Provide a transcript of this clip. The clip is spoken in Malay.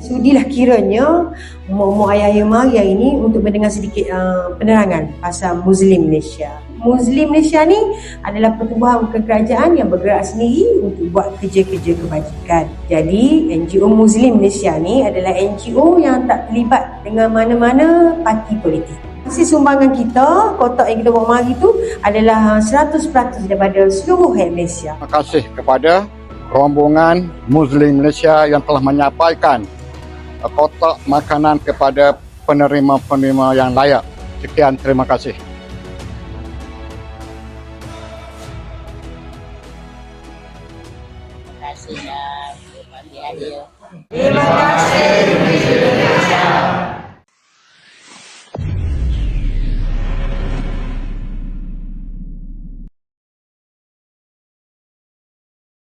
Sudilah kiranya umur-umur ayah-ayah mari hari ini untuk mendengar sedikit penerangan pasal Muslim Malaysia. Muslim Malaysia ni adalah pertubuhan bukan kerajaan yang bergerak sendiri untuk buat kerja-kerja kebajikan. Jadi NGO Muslim Malaysia ni adalah NGO yang tak terlibat dengan mana-mana parti politik. Hasil sumbangan kita, kotak yang kita bawa mari tu adalah 100% daripada seluruh rakyat Malaysia. Terima kasih kepada rombongan Muslim Malaysia yang telah menyampaikan kotak makanan kepada penerima-penerima yang layak. Sekian, terima kasih. Terima kasih dan bagi hadiah. Terima kasih.